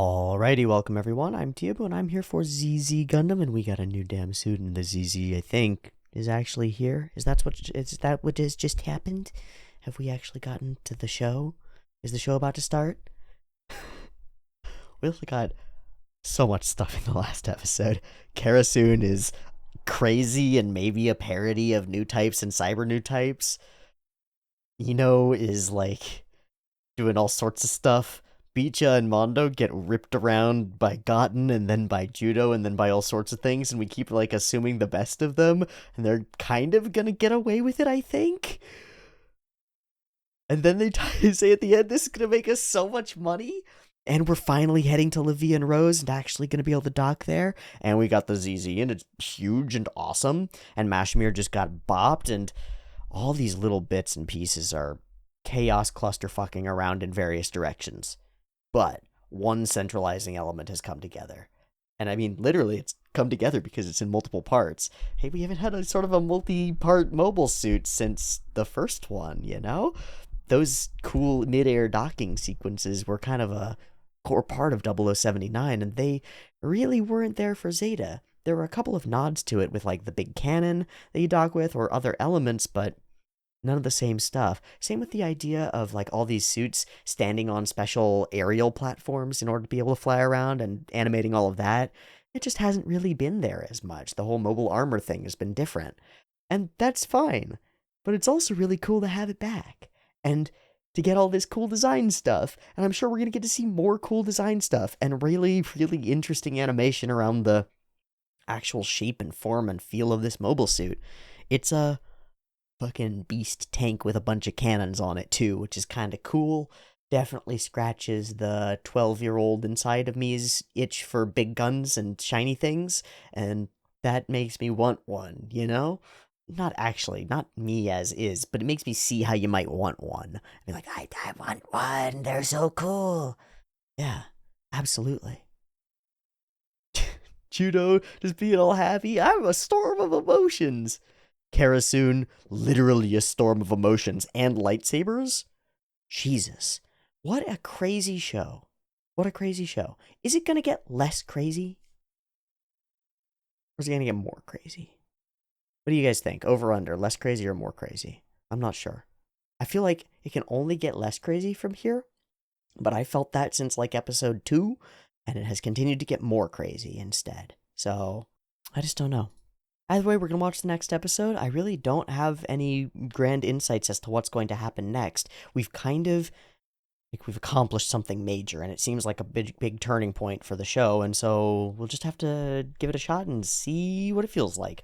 Alrighty, welcome everyone. I'm Teeaboo and I'm here for ZZ Gundam, and we got a new damn suit, and the ZZ, I think, is actually here. Is that what has just happened? Have we actually gotten to the show? Is the show about to start? We also got so much stuff in the last episode. Karasoon is crazy and maybe a parody of new types and cyber new types. Ino is like doing all sorts of stuff. Bicha and Mondo get ripped around by Gotten and then by Judo and then by all sorts of things, and we keep like assuming the best of them, and they're kind of gonna get away with it, I think. And then they say at the end, this is gonna make us so much money, and we're finally heading to Levia and Rose and actually gonna be able to dock there, and we got the ZZ, and it's huge and awesome, and Mashmir just got bopped, and all these little bits and pieces are chaos cluster fucking around in various directions. But one centralizing element has come together. And I mean, literally, it's come together because it's in multiple parts. Hey, we haven't had a sort of a multi-part mobile suit since the first one, you know? Those cool mid-air docking sequences were kind of a core part of 0079, and they really weren't there for Zeta. There were a couple of nods to it with, like, the big cannon that you dock with or other elements, but none of the same stuff. Same with the idea of like all these suits standing on special aerial platforms in order to be able to fly around and animating all of that. It just hasn't really been there as much. The whole mobile armor thing has been different. And that's fine. But it's also really cool to have it back. And to get all this cool design stuff. And I'm sure we're going to get to see more cool design stuff and really, really interesting animation around the actual shape and form and feel of this mobile suit. It's a fucking beast tank with a bunch of cannons on it too, which is kind of cool. Definitely scratches the 12-year-old inside of me's itch for big guns and shiny things, and that makes me want one, you know? Not actually, not me as is, but it makes me see how you might want one. Be like, I want one, they're so cool. Yeah, absolutely. Judo just being all happy. I'm a storm of emotions. Karasoon, literally a storm of emotions and lightsabers? Jesus. What a crazy show. What a crazy show. Is it gonna get less crazy? Or is it gonna get more crazy? What do you guys think? Over, under, less crazy or more crazy? I'm not sure. I feel like it can only get less crazy from here, but I felt that since like episode 2, and it has continued to get more crazy instead. So, I just don't know. Either way, we're going to watch the next episode. I really don't have any grand insights as to what's going to happen next. We've accomplished something major, and it seems like a big turning point for the show, and so we'll just have to give it a shot and see what it feels like.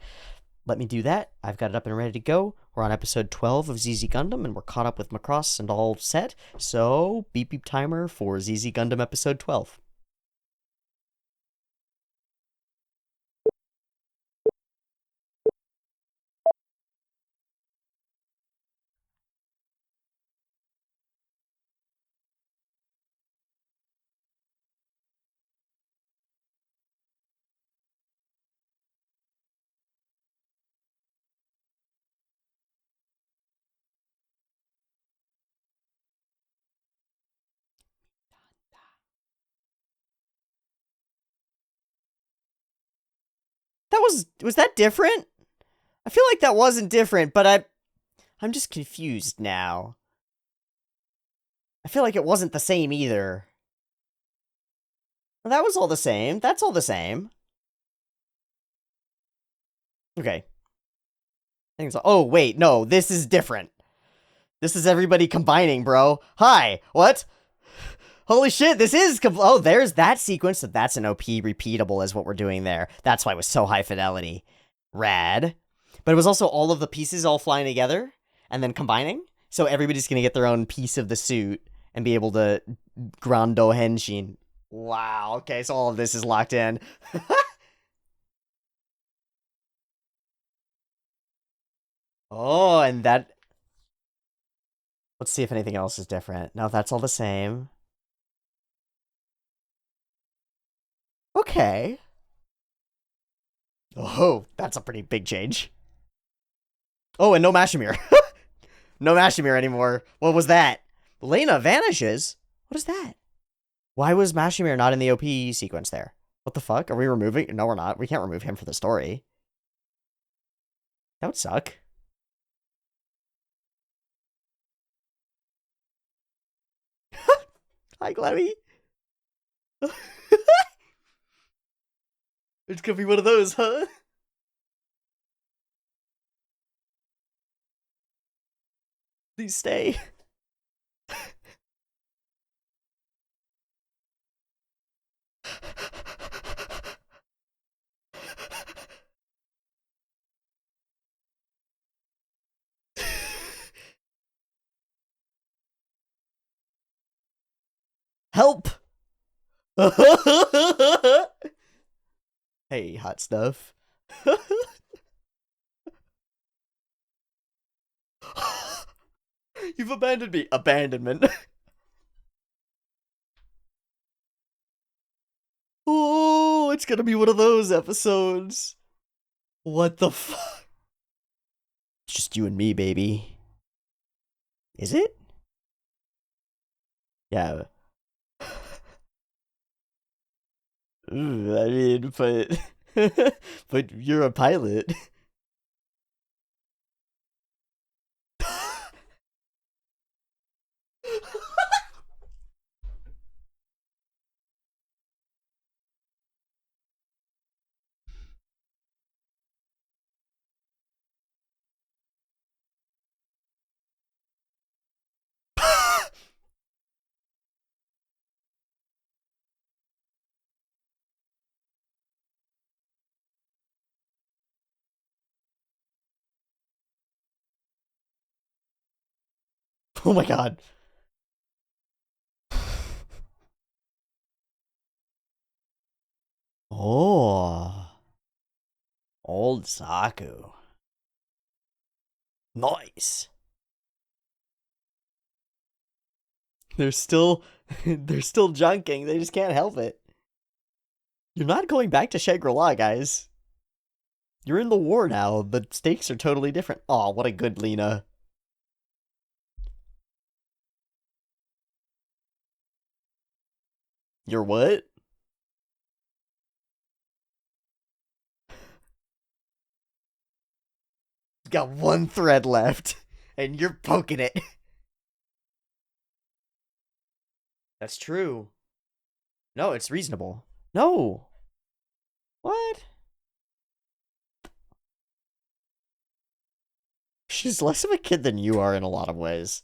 Let me do that. I've got it up and ready to go. We're on episode 12 of ZZ Gundam, and we're caught up with Macross and all set, so beep beep timer for ZZ Gundam episode 12. Was that different? I feel like that wasn't different, but I'm just confused now. I feel like it wasn't the same either. Well, that was all the same. That's all the same. Okay. I think so. Oh, wait, no, this is different. This is everybody combining, bro. Hi, what? Holy shit, this is... Oh, there's that sequence. So that's an OP repeatable is what we're doing there. That's why it was so high fidelity. Rad. But it was also all of the pieces all flying together and then combining. So everybody's going to get their own piece of the suit and be able to Grando Henshin. Wow, okay, so all of this is locked in. Oh, and that... Let's see if anything else is different. No, that's all the same. Okay. Oh, that's a pretty big change. Oh, and no Mashimir. No Mashimir anymore. What was that? Lena vanishes? What is that? Why was Mashimir not in the OP sequence there? What the fuck? Are we removing? No, we're not. We can't remove him for the story. That would suck. Hi, Glemmy. It's gonna be one of those, huh? Please stay. Help! Hey, hot stuff. You've abandoned me. Abandonment. Oh, it's gonna be one of those episodes. What the fuck? It's just you and me, baby. Is it? Yeah. Ooh, I mean, but but you're a pilot. Oh my god. Oh, old Saku. Nice. They're still they're still junking. They just can't help it. You're not going back to Shangri-La, guys. You're in the war now. The stakes are totally different. Aw, what a good Lena. You're what? Got one thread left, and you're poking it. That's true. No, it's reasonable. No. What? She's less of a kid than you are in a lot of ways.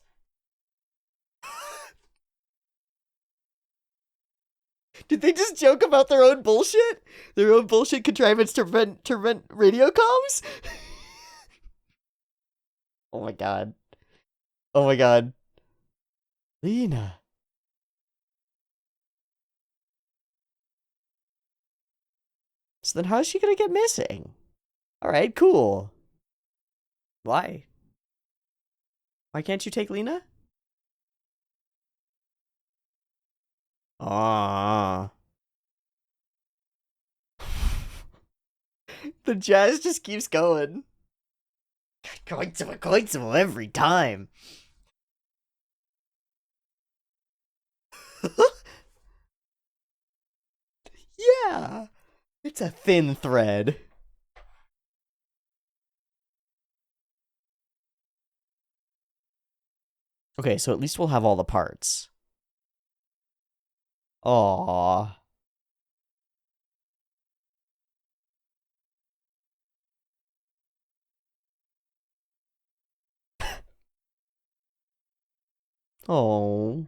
Did they just joke about their own bullshit? Their own bullshit contrivance to prevent radio comms? Oh my god. Oh my god. Lena. So then how's she gonna get missing? Alright, cool. Why? Why can't you take Lena? Ah. The jazz just keeps going. Coinsimo every time. Yeah. It's a thin thread. Okay, so at least we'll have all the parts. Aww. Oh.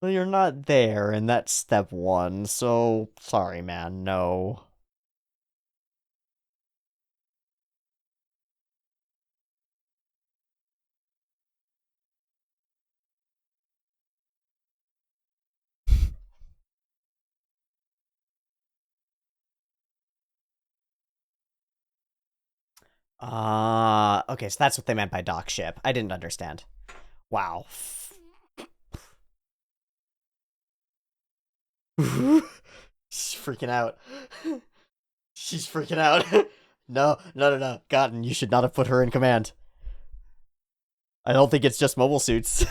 Well, you're not there, and that's step one, so sorry, man, no. Okay, so that's what they meant by dock ship. I didn't understand. Wow. She's freaking out. She's freaking out. No, no, no, no. Gotten, you should not have put her in command. I don't think it's just mobile suits.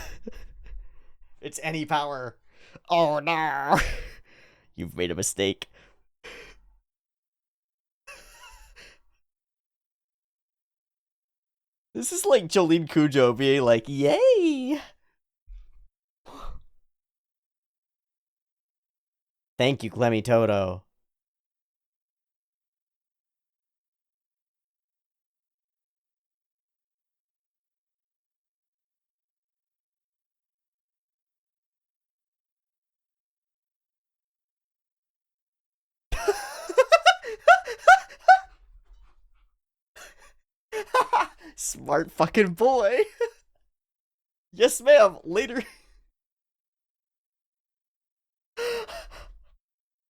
It's any power. Oh no. You've made a mistake. This is like Jolene Cujo being like, yay! Thank you, Clemmy Toto. Smart fucking boy. Yes, ma'am. Later.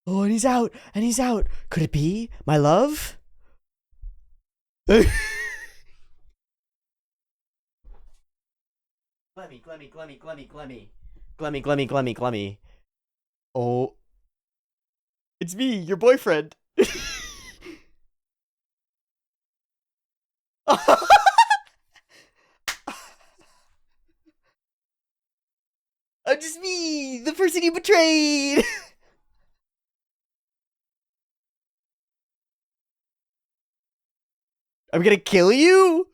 Oh, and he's out. And he's out. Could it be my love? Glemmy, Glemmy, Glemmy, Glemmy, Glemmy. Glemmy, Glemmy, Glemmy, Glemmy. Oh. It's me, your boyfriend. I'm just me, the person you betrayed. I'm gonna kill you?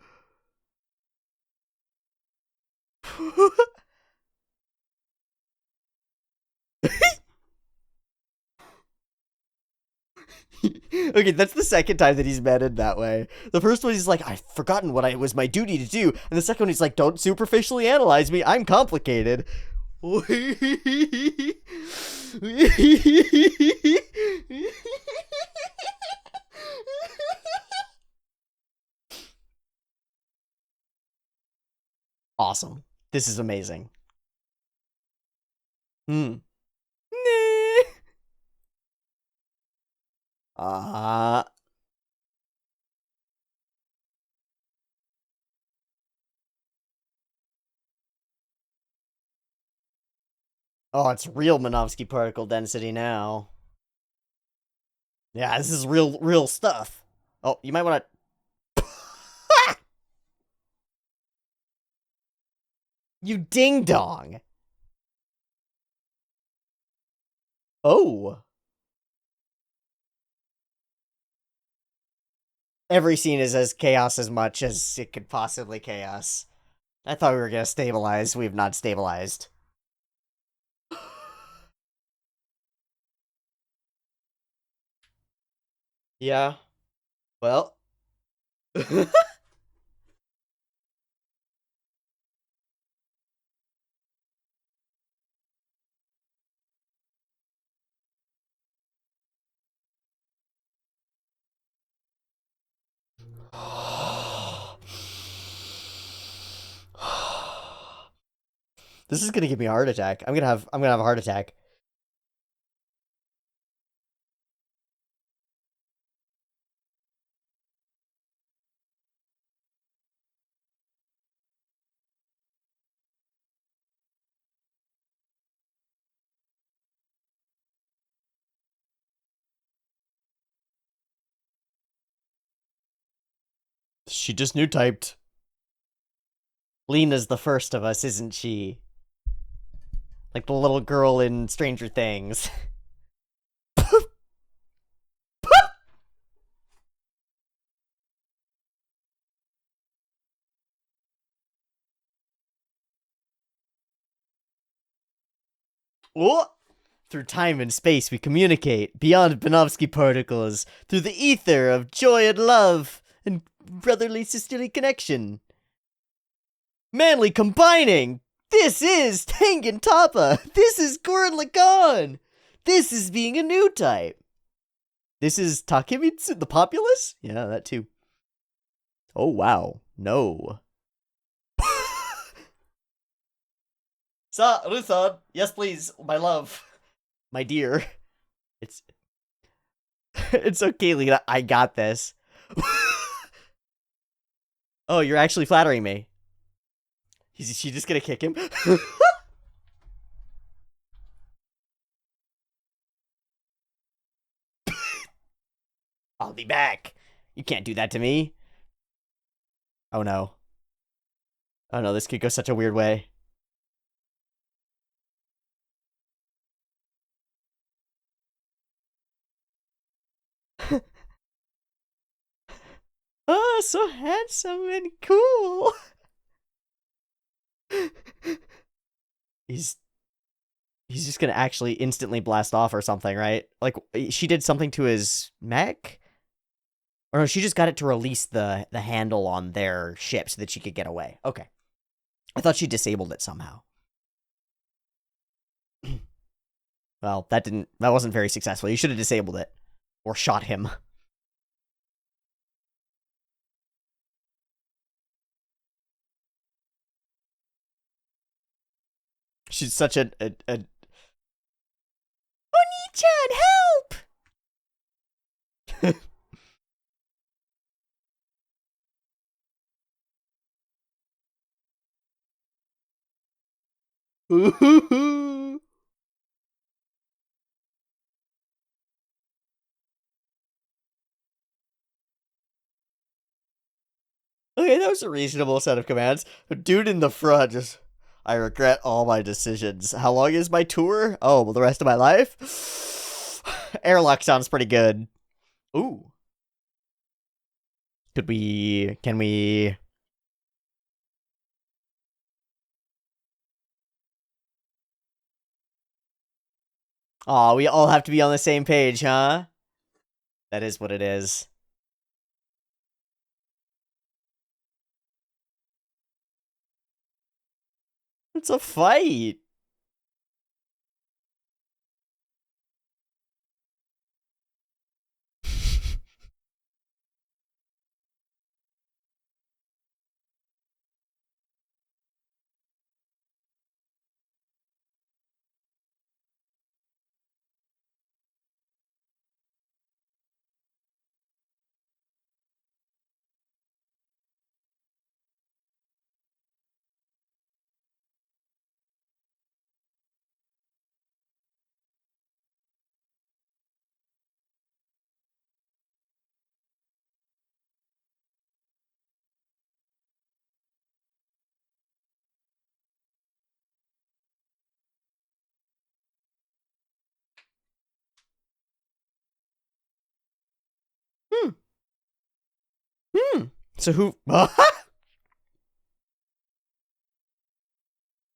Okay, that's the second time that he's mad in that way. The first one, he's like, I've forgotten what it was my duty to do. And the second one, he's like, don't superficially analyze me. I'm complicated. Awesome. This is amazing. Hmm. Uh Oh, it's real Minovsky particle density now. Yeah, this is real stuff. Oh, you might want to. You ding dong. Oh. Every scene is as chaos as much as it could possibly chaos. I thought we were gonna stabilize. We have not stabilized. Yeah. Well. This is gonna give me a heart attack. I'm gonna have a heart attack. She just new typed. Lena's the first of us, isn't she? Like the little girl in Stranger Things. Oh! Through time and space we communicate, beyond Bonovsky particles, through the ether of joy and love, and brotherly sisterly connection. Manly combining! This is Tengen Toppa! This is Gurren Lagann! This is being a new type! This is Takemitsu, the populace? Yeah, that too. Oh wow, no. Rusan, yes please, my love. My dear. It's it's okay, Lena, I got this. Oh, you're actually flattering me. Is she just gonna kick him? I'll be back. You can't do that to me. Oh no. Oh no, this could go such a weird way. Oh, so handsome and cool. He's he's just gonna actually instantly blast off or something, right? Like, she did something to his mech? Or no, she just got it to release the handle on their ship so that she could get away. Okay. I thought she disabled it somehow. Well, that wasn't very successful. You should have disabled it. Or shot him. She's such a Oni-chan, help! Ooh. Okay, that was a reasonable set of commands. Dude in the front just, I regret all my decisions. How long is my tour? Oh, well, the rest of my life? Airlock sounds pretty good. Ooh. Can we... Aw, we all have to be on the same page, huh? That is what it is. It's a fight. Hmm. Hmm. So who...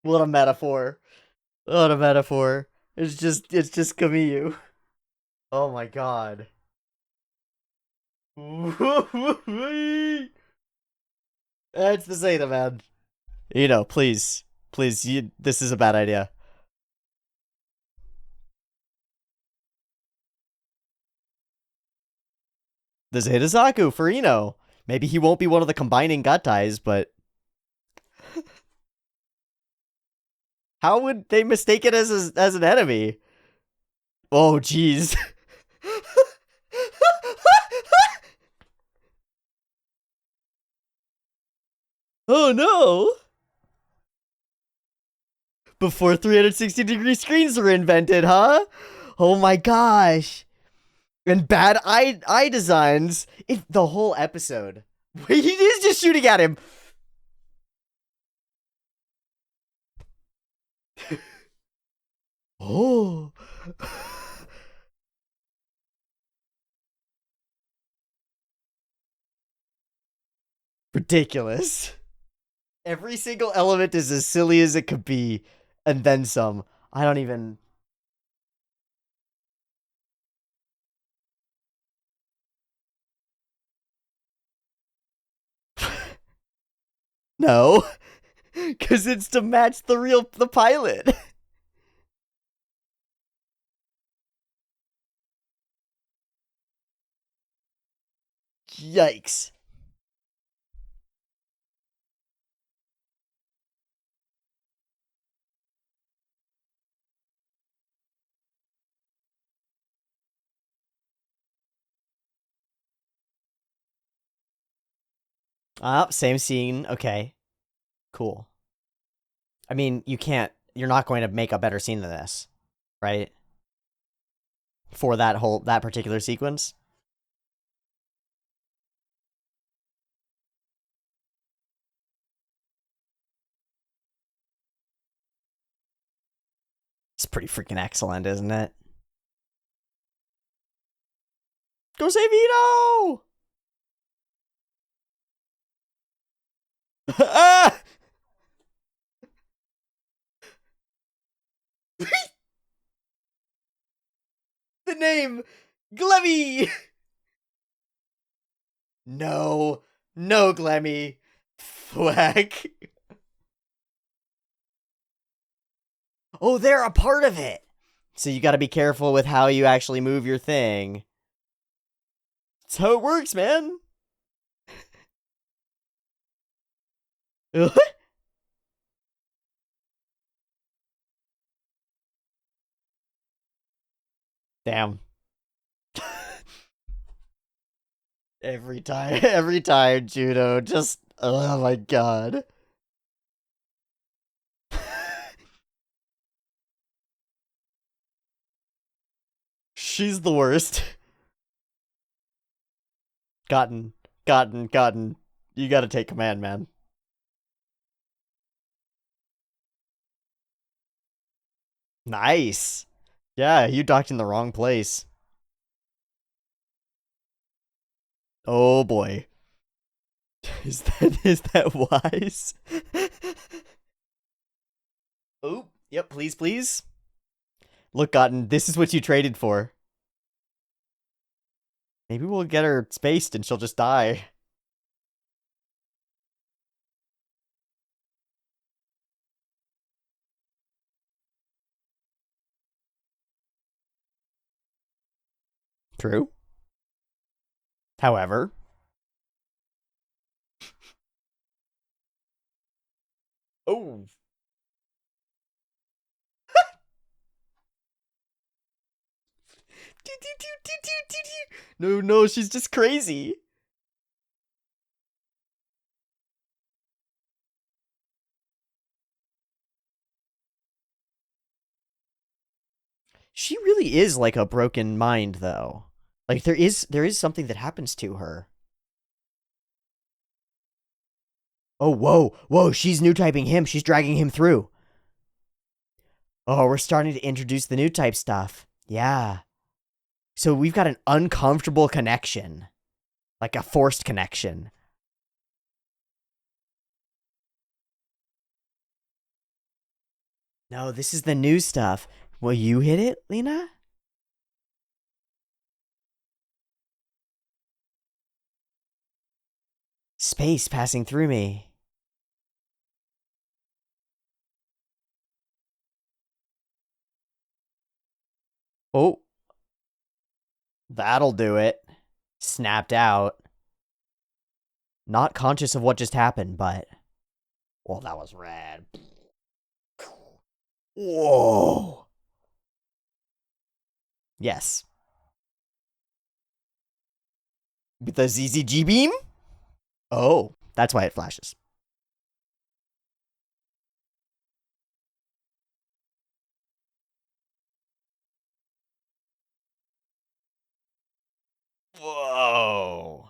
What a metaphor. What a metaphor. It's just Camus. Oh my god. That's the Zeta, man. Please. Please, this is a bad idea. The Zeta Zaku for Ino. Maybe he won't be one of the combining Gattais, but how would they mistake it as an enemy? Oh, jeez. Oh no! Before 360-degree screens were invented, huh? Oh my gosh. And bad eye designs. The whole episode. He is just shooting at him. Oh. Ridiculous. Every single element is as silly as it could be, and then some. I don't even... No. Because it's to match the pilot. Yikes. Same scene. Okay. Cool. I mean, you're not going to make a better scene than this, right? For that particular sequence. It's pretty freaking excellent, isn't it? Go save Ito! Ah! The name! Glemmy! No. No, Glemmy. Thwack. Oh, they're a part of it! So you gotta be careful with how you actually move your thing. That's how it works, man. Damn. every time, Judo, just, oh my god. She's the worst. Gotten. You gotta take command, man. Nice. Yeah, you docked in the wrong place. Oh boy. Is that wise? Oh, yep, please, please. Look, Gotten, this is what you traded for. Maybe we'll get her spaced and she'll just die. True. However. Oh. No, she's just crazy. She really is like a broken mind, though. Like there is something that happens to her. Oh, whoa, she's new typing him. She's dragging him through. Oh, we're starting to introduce the new type stuff. Yeah. So we've got an uncomfortable connection. Like a forced connection. No, this is the new stuff. Will you hit it, Lena? Space passing through me. Oh, that'll do it. Snapped out. Not conscious of what just happened, but... Well, that was rad. Whoa. Yes. With the ZZG beam? Oh, that's why it flashes. Whoa.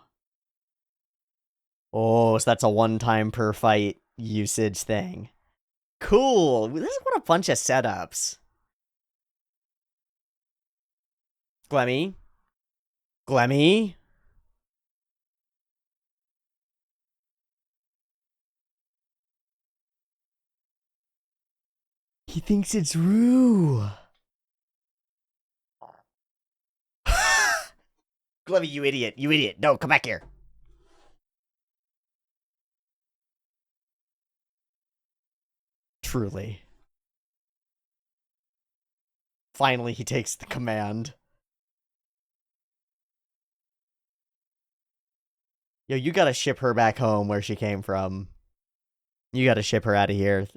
Oh, so that's a one-time per fight usage thing. Cool. This is what a bunch of setups. Glemmy. Glemmy. He thinks it's Rue. Glemmy, you idiot. You idiot. No, come back here. Truly. Finally, he takes the command. Yo, you gotta ship her back home where she came from. You gotta ship her out of here.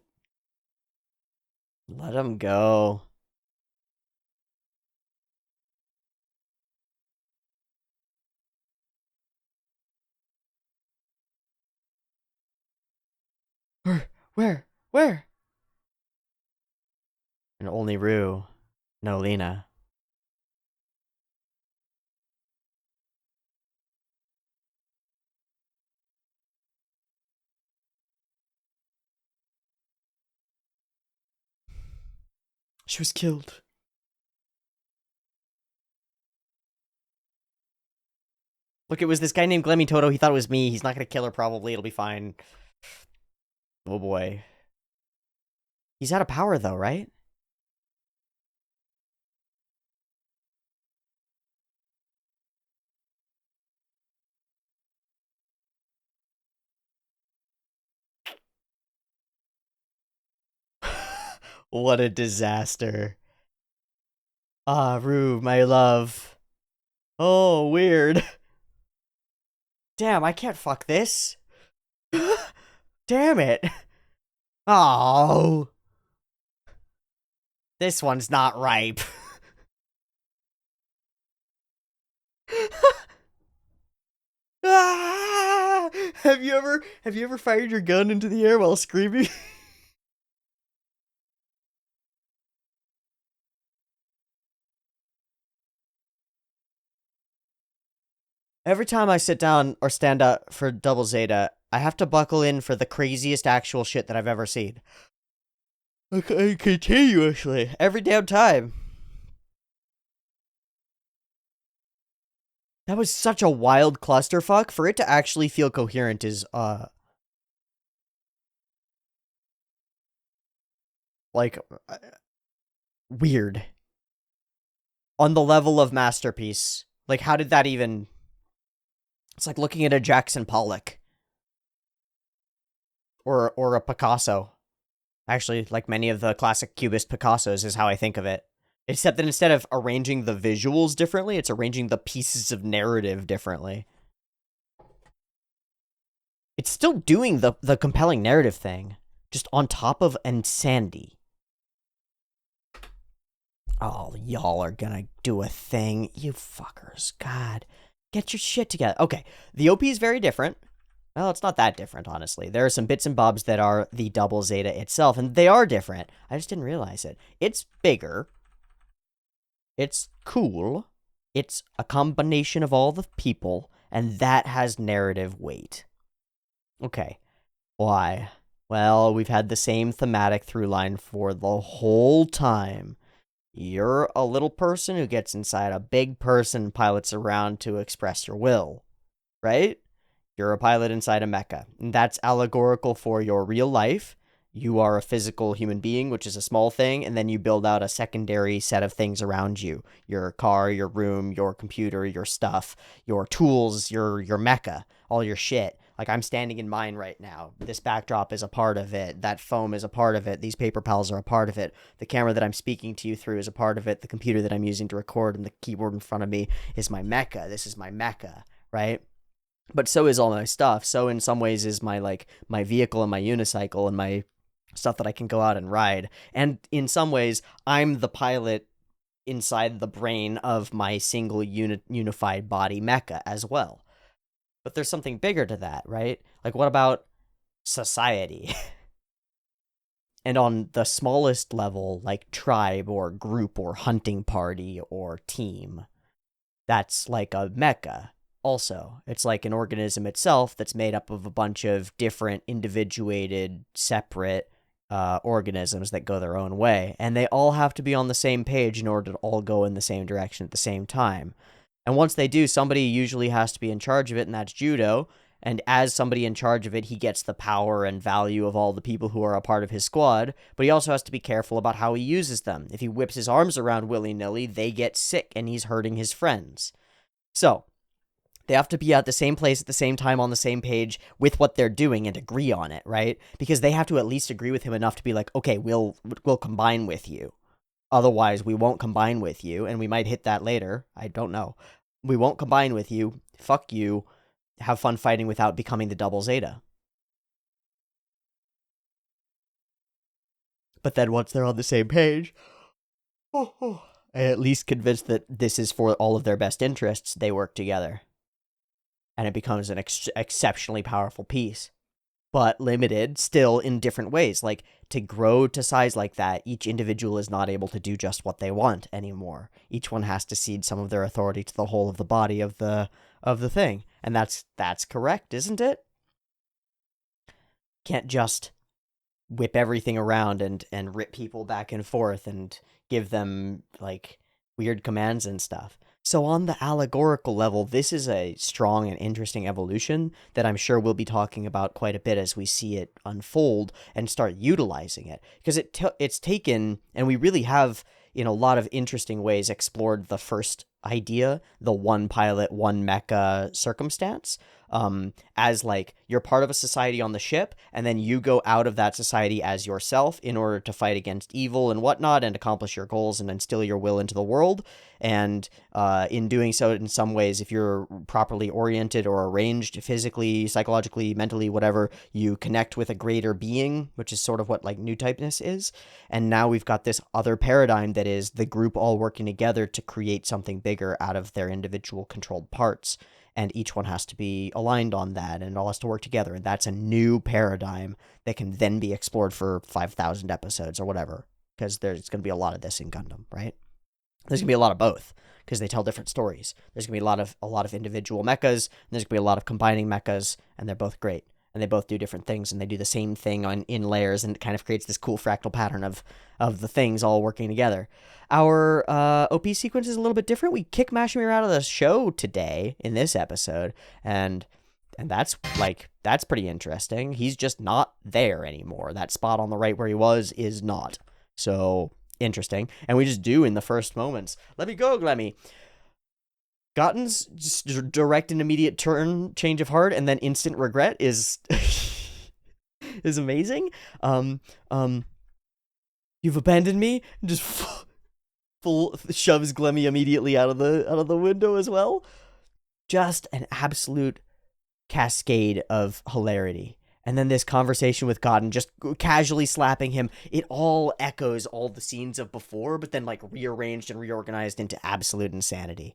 Let him go. Where? And only Rue. No, Lena. She was killed. Look, it was this guy named Glemmy Toto. He thought it was me. He's not gonna kill her, probably. It'll be fine. Oh, boy. He's out of power, though, right? What a disaster. Ah, Rue, my love. Oh, weird. Damn, I can't fuck this. Damn it. Oh. This one's not ripe. Ah! Have you ever fired your gun into the air while screaming? Every time I sit down or stand up for double Zeta, I have to buckle in for the craziest actual shit that I've ever seen. Okay, continuously. Every damn time. That was such a wild clusterfuck. For it to actually feel coherent is, like, weird. On the level of masterpiece. Like, how did that even... It's like looking at a Jackson Pollock. Or a Picasso. Actually, like many of the classic Cubist Picassos is how I think of it. Except that instead of arranging the visuals differently, it's arranging the pieces of narrative differently. It's still doing the compelling narrative thing, just on top of insanity. Oh, y'all are gonna do a thing. You fuckers. God. Get your shit together. Okay, the OP is very different. Well, it's not that different, honestly. There are some bits and bobs that are the double Zeta itself, and they are different. I just didn't realize it. It's bigger. It's cool. It's a combination of all the people, and that has narrative weight. Okay. Why? Well, we've had the same thematic through line for the whole time. You're a little person who gets inside a big person and pilots around to express your will, right? You're a pilot inside a mecha, and that's allegorical for your real life. You are a physical human being, which is a small thing, and then you build out a secondary set of things around you. Your car, your room, your computer, your stuff, your tools, your mecha, all your shit. Like, I'm standing in mine right now. This backdrop is a part of it. That foam is a part of it. These paper pals are a part of it. The camera that I'm speaking to you through is a part of it. The computer that I'm using to record and the keyboard in front of me is my mecha. This is my mecha, right? But so is all my stuff. So in some ways is my, like, my vehicle and my unicycle and my stuff that I can go out and ride. And in some ways, I'm the pilot inside the brain of my single unified body mecha as well. But there's something bigger to that, right? Like, what about society? And on the smallest level, like tribe or group or hunting party or team, that's like a mecha. Also, it's like an organism itself that's made up of a bunch of different individuated, separate organisms that go their own way. And they all have to be on the same page in order to all go in the same direction at the same time. And once they do, somebody usually has to be in charge of it, and that's Judo. And as somebody in charge of it, he gets the power and value of all the people who are a part of his squad, but he also has to be careful about how he uses them. If he whips his arms around willy-nilly, they get sick, and he's hurting his friends. So, they have to be at the same place at the same time on the same page with what they're doing and agree on it, right? Because they have to at least agree with him enough to be like, okay, we'll combine with you. Otherwise, we won't combine with you, and we might hit that later. I don't know. We won't combine with you. Fuck you. Have fun fighting without becoming the double Zeta. But then once they're on the same page, and at least convinced that this is for all of their best interests, they work together. And it becomes an exceptionally powerful piece. But limited still in different ways. Like, to grow to size like that, each individual is not able to do just what they want anymore. Each one has to cede some of their authority to the whole of the body of the thing. And that's correct, isn't it? Can't just whip everything around and rip people back and forth and give them like weird commands and stuff. So on the allegorical level, this is a strong and interesting evolution that I'm sure we'll be talking about quite a bit as we see it unfold and start utilizing it, because it's taken, and we really have in a lot of interesting ways explored the first idea, the one pilot, one mecha circumstance, as like you're part of a society on the ship, and then you go out of that society as yourself in order to fight against evil and whatnot and accomplish your goals and instill your will into the world. And in doing so, in some ways, if you're properly oriented or arranged physically, psychologically, mentally, whatever, you connect with a greater being, which is sort of what like new typeness is. And now we've got this other paradigm that is the group all working together to create something bigger out of their individual controlled parts. And each one has to be aligned on that, and it all has to work together. And that's a new paradigm that can then be explored for 5,000 episodes or whatever, because there's going to be a lot of this in Gundam, right? There's going to be a lot of both, because they tell different stories. There's going to be a lot of individual mechas, and there's going to be a lot of combining mechas, and they're both great. And they both do different things, and they do the same thing in layers, and it kind of creates this cool fractal pattern of the things all working together. Our OP sequence is a little bit different. We kick Mashimir out of the show today in this episode, and that's pretty interesting. He's just not there anymore. That spot on the right where he was is not. So interesting. And we just do in the first moments. Let me go, Glemmy. Gotten's just direct and immediate change of heart and then instant regret is is amazing. You've abandoned me. Just full shoves Glemmy immediately out of the window as well. Just an absolute cascade of hilarity. And then this conversation with Godden, just casually slapping him, it all echoes all the scenes of before, but then like rearranged and reorganized into absolute insanity.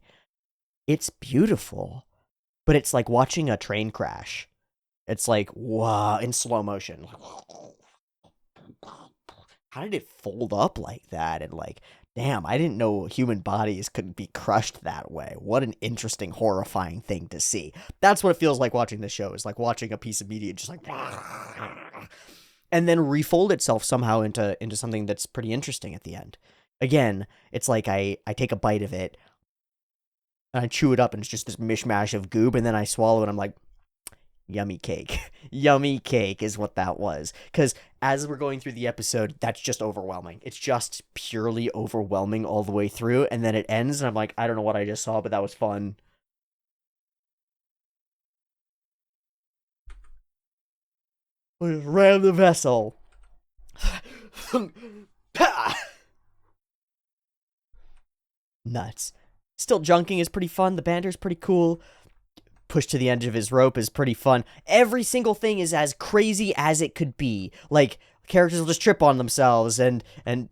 It's beautiful, but it's like watching a train crash. It's like, wow, in slow motion. How did it fold up like that? And like, damn, I didn't know human bodies could be crushed that way. What an interesting, horrifying thing to see. That's what it feels like watching the show. It's like watching a piece of media just like, and then refold itself somehow into something that's pretty interesting at the end. Again, it's like I take a bite of it, and I chew it up, and it's just this mishmash of goob, and then I swallow it, and I'm like, yummy cake. Yummy cake is what that was. Because as we're going through the episode, that's just overwhelming. It's just purely overwhelming all the way through, and then it ends, and I'm like, I don't know what I just saw, but that was fun. We ram the vessel. Nuts. Still, junking is pretty fun. The banter is pretty cool. Push to the end of his rope is pretty fun. Every single thing is as crazy as it could be. Like, characters will just trip on themselves, and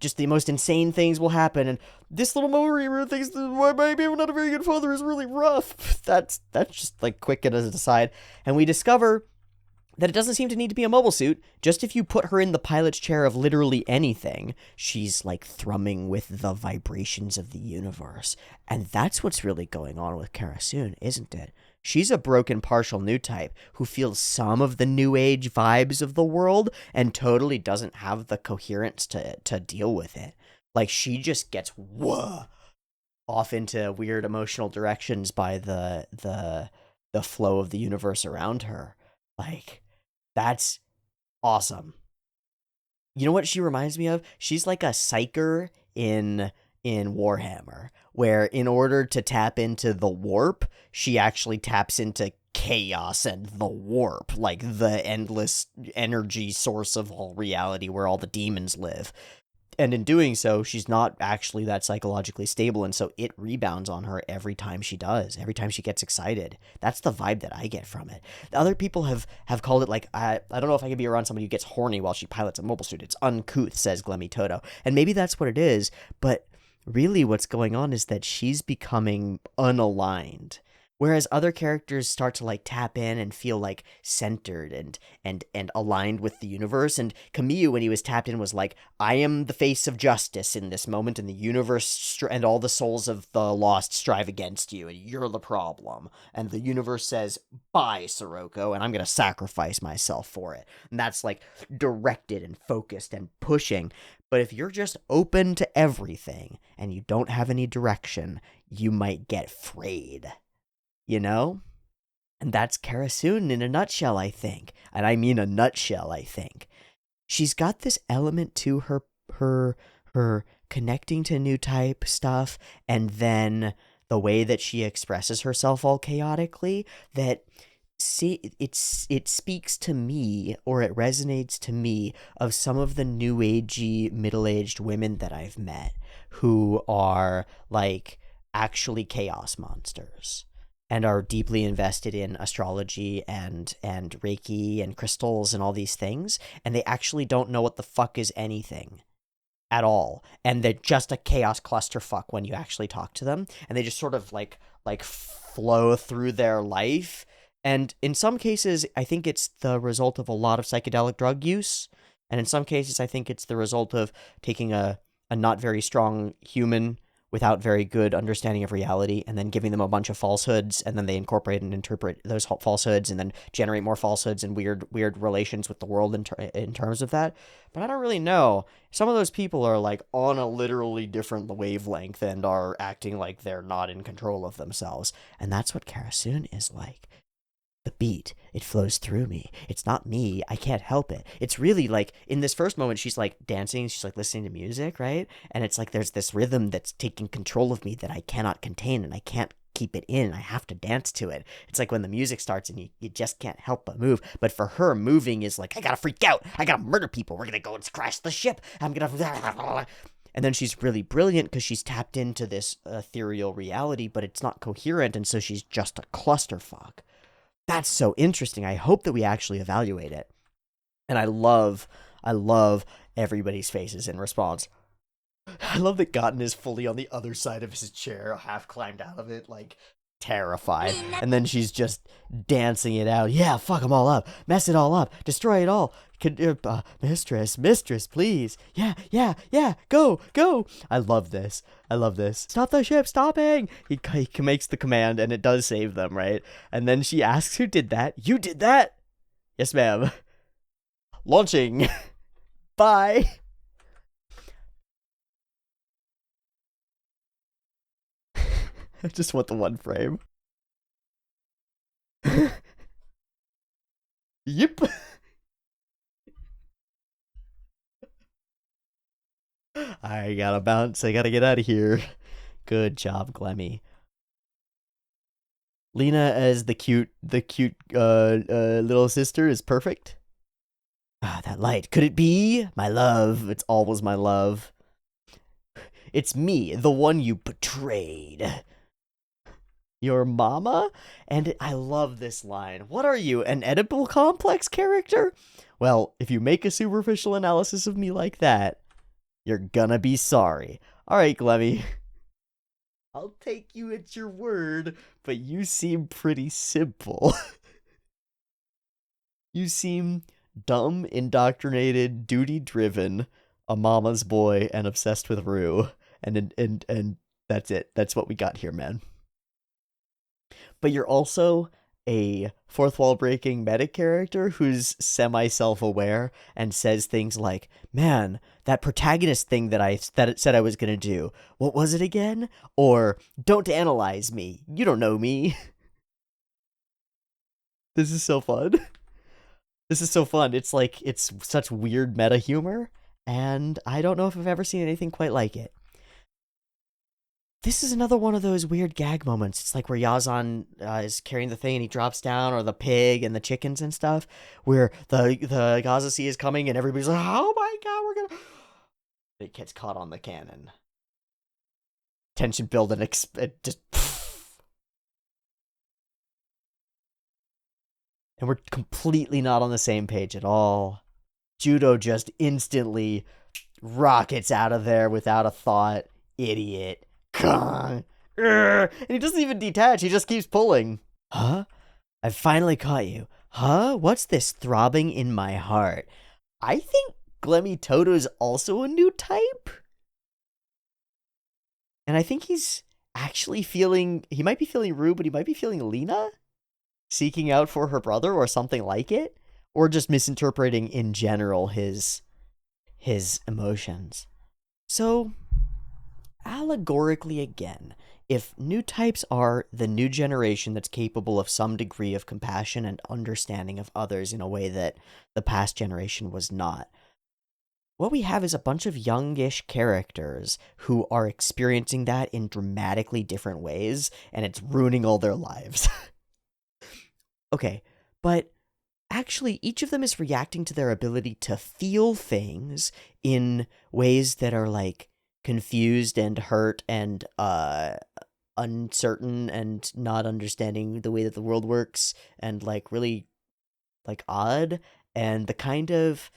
just the most insane things will happen. And this little Mori thinks that maybe I'm not a very good father is really rough. That's just like quick as an aside. And we discover that it doesn't seem to need to be a mobile suit. Just if you put her in the pilot's chair of literally anything, she's like thrumming with the vibrations of the universe. And that's what's really going on with Karasun, isn't it? She's a broken partial new type who feels some of the new age vibes of the world and totally doesn't have the coherence to deal with it. Like, she just gets off into weird emotional directions by the flow of the universe around her. Like, that's awesome. You know what she reminds me of? She's like a psyker in Warhammer, where in order to tap into the warp, she actually taps into chaos and the warp, like the endless energy source of all reality where all the demons live. And in doing so, she's not actually that psychologically stable, and so it rebounds on her every time she does, every time she gets excited. That's the vibe that I get from it. The other people have called it, like, I don't know if I could be around somebody who gets horny while she pilots a mobile suit. It's uncouth, says Glemmy Toto. And maybe that's what it is, but really what's going on is that she's becoming unaligned. Whereas other characters start to like tap in and feel like centered and aligned with the universe. And Camus, when he was tapped in, was like, I am the face of justice in this moment, and the universe and all the souls of the lost strive against you, and you're the problem. And the universe says, bye, Sirocco, and I'm gonna sacrifice myself for it. And that's like directed and focused and pushing. But if you're just open to everything and you don't have any direction, you might get frayed. You know? And that's Karasun in a nutshell, I think. And I mean a nutshell, I think. She's got this element to her connecting to new type stuff, and then the way that she expresses herself all chaotically, that it speaks to me, or it resonates to me, of some of the new agey middle-aged women that I've met who are like actually chaos monsters and are deeply invested in astrology and Reiki and crystals and all these things, and they actually don't know what the fuck is anything at all, and they're just a chaos clusterfuck when you actually talk to them, and they just sort of like flow through their life. And in some cases, I think it's the result of a lot of psychedelic drug use, and in some cases, I think it's the result of taking a not very strong human without very good understanding of reality, and then giving them a bunch of falsehoods, and then they incorporate and interpret those falsehoods, and then generate more falsehoods and weird relations with the world in terms of that. But I don't really know. Some of those people are like on a literally different wavelength and are acting like they're not in control of themselves, and that's what Karasun is like. The beat, it flows through me. It's not me. I can't help it. It's really like, in this first moment, she's like dancing, she's like listening to music, right? And it's like there's this rhythm that's taking control of me that I cannot contain, and I can't keep it in. I have to dance to it. It's like when the music starts and you just can't help but move. But for her, moving is like, I gotta freak out. I gotta murder people. We're gonna go and crash the ship. I'm gonna... And then she's really brilliant because she's tapped into this ethereal reality, but it's not coherent, and so she's just a clusterfuck. That's so interesting. I hope that we actually evaluate it. And I love everybody's faces in response. I love that Gotten is fully on the other side of his chair, half climbed out of it, like terrified. And then she's just dancing it out. Yeah, fuck them all up. Mess it all up. Destroy it all. Mistress, please. Yeah. Go. I love this. Stop the ship, stopping. He makes the command, and it does save them, right? And then she asks who did that. You did that? Yes, ma'am. Launching. Bye. I just want the one frame. Yep. I gotta bounce. I gotta get out of here. Good job, Glemmy. Lena as the cute little sister is perfect. Ah, that light. Could it be? My love. It's always my love. It's me, the one you betrayed. Your mama? And I love this line. What are you, an Oedipal complex character? Well, if you make a superficial analysis of me like that, you're gonna be sorry. Alright, Glemmy. I'll take you at your word, but you seem pretty simple. You seem dumb, indoctrinated, duty-driven, a mama's boy, and obsessed with Rue. And that's it. That's what we got here, man. But you're also a fourth wall breaking meta character who's semi-self-aware and says things like, man, that protagonist thing that it said I was gonna do, what was it again? Or, don't analyze me, you don't know me. This is so fun. It's like, it's such weird meta humor, and I don't know if I've ever seen anything quite like it. This is another one of those weird gag moments. It's like where Yazan is carrying the thing and he drops down, or the pig and the chickens and stuff, where the Gaza Sea is coming and everybody's like, oh my god, we're gonna... It gets caught on the cannon. Tension building, just... And we're completely not on the same page at all. Judo just instantly rockets out of there without a thought. Idiot. And he doesn't even detach, he just keeps pulling. Huh? I've finally caught you. Huh? What's this throbbing in my heart? I think Glemmy Toto's also a new type. And I think he's actually he might be feeling Rue, but he might be feeling Lena? Seeking out for her brother or something like it? Or just misinterpreting in general his emotions. So, allegorically again, if new types are the new generation that's capable of some degree of compassion and understanding of others in a way that the past generation was not, what we have is a bunch of youngish characters who are experiencing that in dramatically different ways, and it's ruining all their lives. Okay, but actually each of them is reacting to their ability to feel things in ways that are like confused and hurt and uncertain and not understanding the way that the world works and like really like odd, and the kind of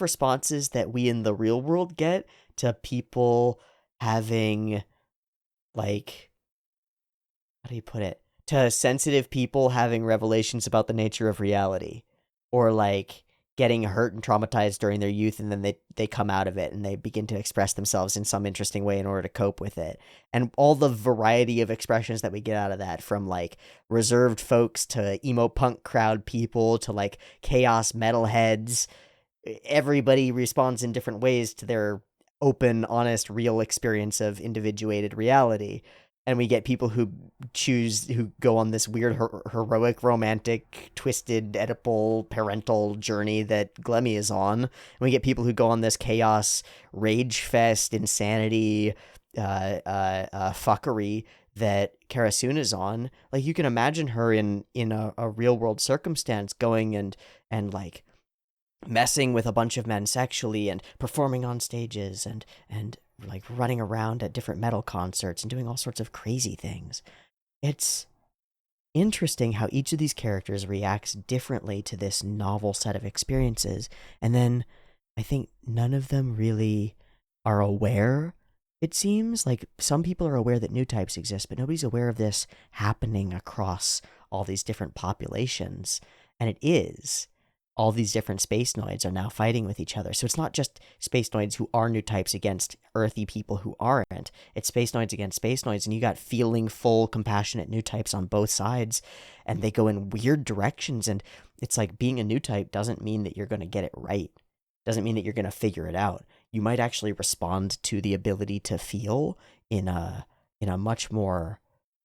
responses that we in the real world get to people having like, how do you put it, to sensitive people having revelations about the nature of reality, or like getting hurt and traumatized during their youth, and then they come out of it and they begin to express themselves in some interesting way in order to cope with it. And all the variety of expressions that we get out of that, from like reserved folks to emo punk crowd people to like chaos metalheads, everybody responds in different ways to their open, honest, real experience of individuated reality. And we get people who go on this weird, heroic, romantic, twisted, Oedipal, parental journey that Glemmy is on. And we get people who go on this chaos, rage fest, insanity, fuckery that Karasun is on. Like, you can imagine her in a real world circumstance going and like messing with a bunch of men sexually and performing on stages and like running around at different metal concerts and doing all sorts of crazy things. It's interesting how each of these characters reacts differently to this novel set of experiences, and then I think none of them really are aware. It seems like some people are aware that new types exist, but nobody's aware of this happening across all these different populations. And it is. All these different space noids are now fighting with each other. So it's not just space noids who are new types against earthy people who aren't. It's space noids against space noids, and you got feeling full, compassionate new types on both sides, and they go in weird directions. And it's like, being a new type doesn't mean that you're going to get it right. Doesn't mean that you're going to figure it out. You might actually respond to the ability to feel in a much more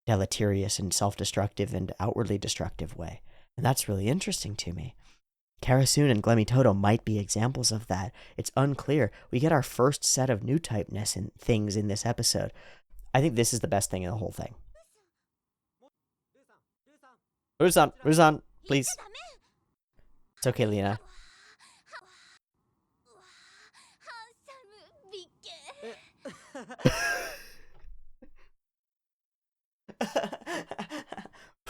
deleterious and self-destructive and outwardly destructive way. And that's really interesting to me. Karasun and Glemmy Toto might be examples of that. It's unclear. We get our first set of new typeness and things in this episode. I think this is the best thing in the whole thing. Ruzan, please. It's okay, Lena.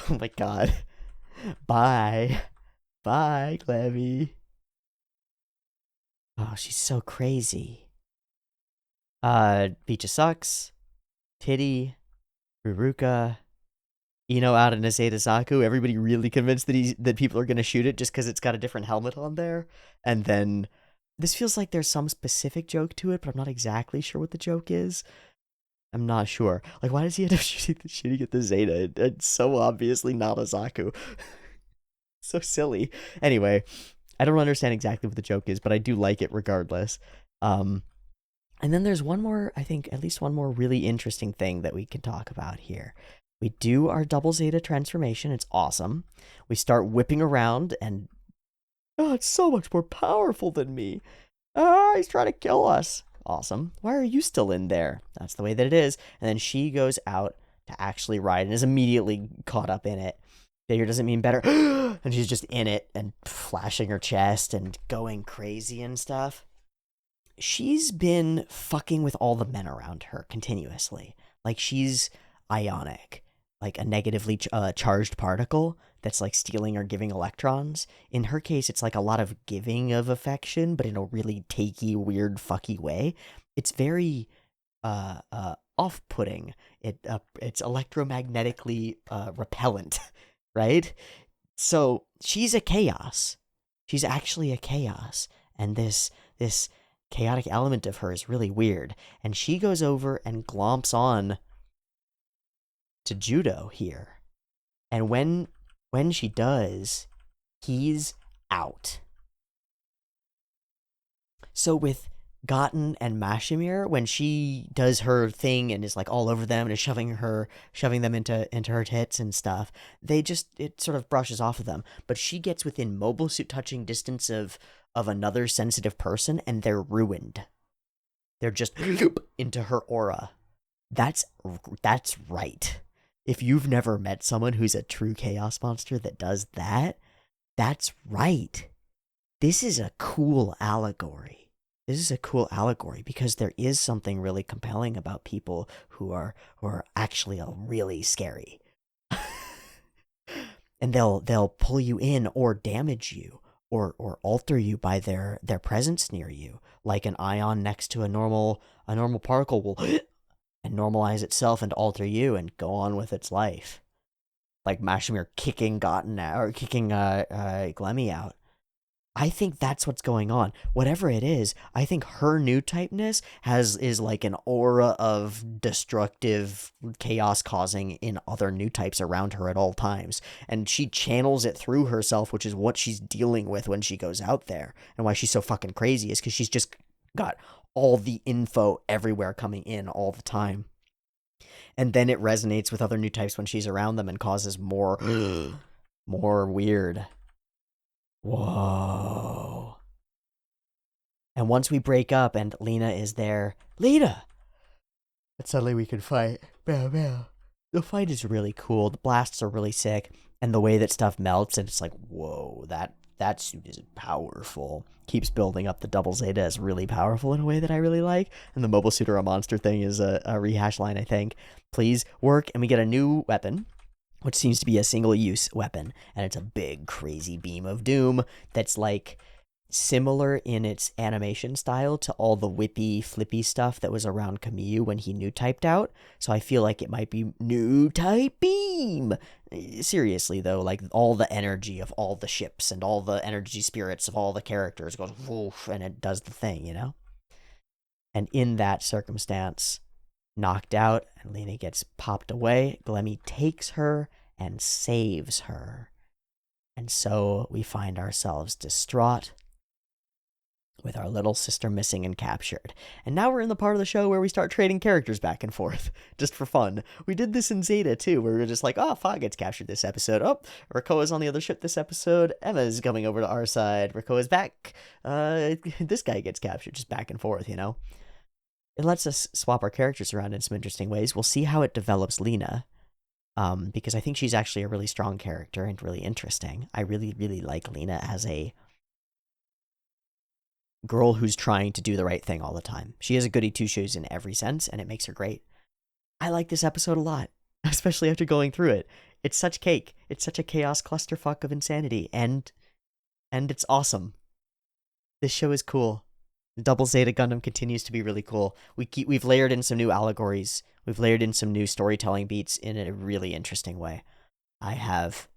Oh my god. Bye. Bye, Glemmy. Oh, she's so crazy. Beacha sucks. Titty. Ruruka. Ino out in a Zeta Zaku. Everybody really convinced that people are gonna shoot it just because it's got a different helmet on there. And then this feels like there's some specific joke to it, but I'm not exactly sure what the joke is. I'm not sure. Like, why does he end up shooting at the Zeta? It's so obviously not a Zaku. So silly. Anyway, I don't understand exactly what the joke is, but I do like it regardless. And then there's one more, I think, at least one more really interesting thing that we can talk about here. We do our double Zeta transformation. It's awesome. We start whipping around and, oh, it's so much more powerful than me. Ah, he's trying to kill us. Awesome. Why are you still in there? That's the way that it is. And then she goes out to actually ride and is immediately caught up in it. Bigger doesn't mean better. And she's just in it and flashing her chest and going crazy and stuff. She's been fucking with all the men around her continuously. Like, she's ionic, like a negatively charged particle that's like stealing or giving electrons. In her case, it's like a lot of giving of affection, but in a really takey, weird, fucky way. It's very off-putting. It's electromagnetically repellent, right? So she's a chaos. She's actually a chaos, and this chaotic element of her is really weird. And she goes over and glomps on to Judo here, and when she does, he's out. So with Gotten and Mashimir, when she does her thing and is like all over them and is shoving them into her tits and stuff, it sort of brushes off of them. But she gets within mobile suit touching distance of another sensitive person, and they're ruined. They're just into her aura. That's right. If you've never met someone who's a true chaos monster that does that, that's right. This is a cool allegory. This is a cool allegory because there is something really compelling about people who are actually really scary. And they'll pull you in or damage you or alter you by their presence near you, like an ion next to a normal particle will and normalize itself and alter you and go on with its life. Like Mashimir kicking Gotten out, or kicking Glemmy out. I think that's what's going on. Whatever it is, I think her new typeness is like an aura of destructive chaos causing in other new types around her at all times. And she channels it through herself, which is what she's dealing with when she goes out there. And why she's so fucking crazy is because she's just got all the info everywhere coming in all the time. And then it resonates with other new types when she's around them and causes more weird. Whoa. And once we break up and Lena is there, Lena! But suddenly we can fight. Bow, bow. The fight is really cool. The blasts are really sick. And the way that stuff melts, and it's like, whoa, that suit is powerful. Keeps building up the double Zeta as really powerful in a way that I really like. And the mobile suit or a monster thing is a rehash line, I think. Please work, and we get a new weapon, which seems to be a single-use weapon, and it's a big, crazy beam of doom that's, like, similar in its animation style to all the whippy, flippy stuff that was around Camus when he new typed out, so I feel like it might be new type beam! Seriously, though, like, all the energy of all the ships and all the energy spirits of all the characters goes woof, and it does the thing, you know? And in that circumstance, knocked out, and Lena gets popped away. Glemmy takes her and saves her. And so we find ourselves distraught with our little sister missing and captured. And now we're in the part of the show where we start trading characters back and forth, just for fun. We did this in Zeta, too, where we were just like, oh, Fa gets captured this episode. Oh, Rakoa's on the other ship this episode. Emma's coming over to our side. Rakoa's back. This guy gets captured, just back and forth, you know? It lets us swap our characters around in some interesting ways. We'll see how it develops Lena, because I think she's actually a really strong character and really interesting. I really, really like Lena as a girl who's trying to do the right thing all the time. She is a goody two-shoes in every sense, and it makes her great. I like this episode a lot, especially after going through it. It's such cake. It's such a chaos clusterfuck of insanity, and it's awesome. This show is cool. Double Zeta Gundam continues to be really cool. We've layered in some new allegories. We've layered in some new storytelling beats in a really interesting way. I have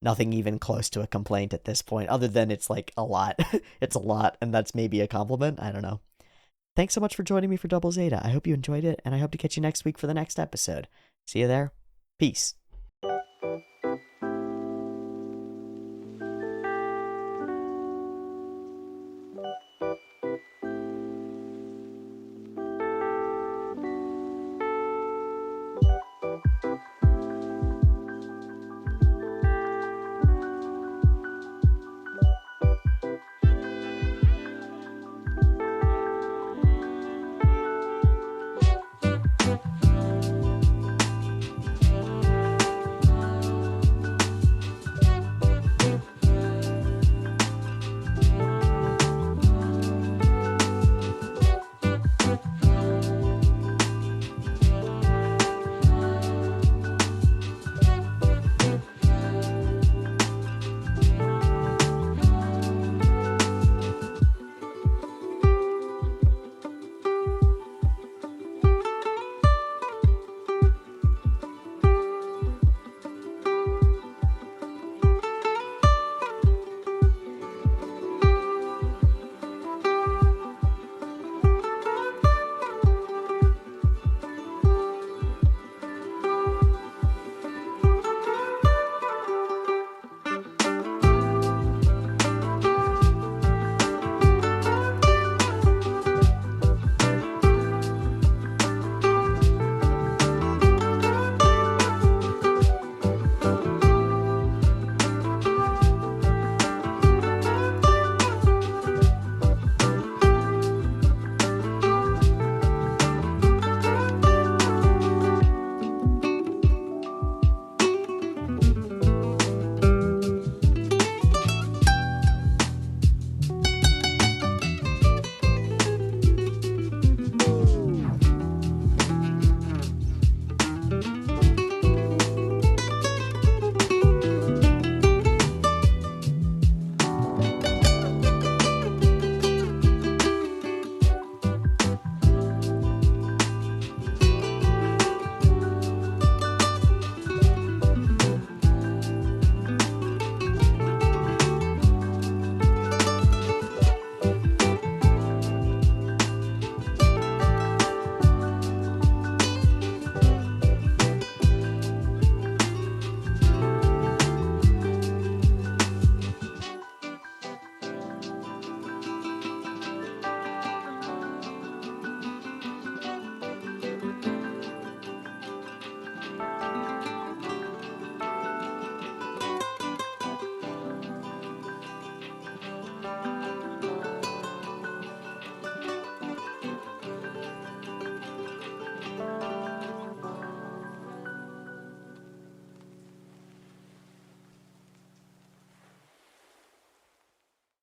nothing even close to a complaint at this point, other than it's like a lot. It's a lot, and that's maybe a compliment. I don't know. Thanks so much for joining me for Double Zeta. I hope you enjoyed it, and I hope to catch you next week for the next episode. See you there. Peace.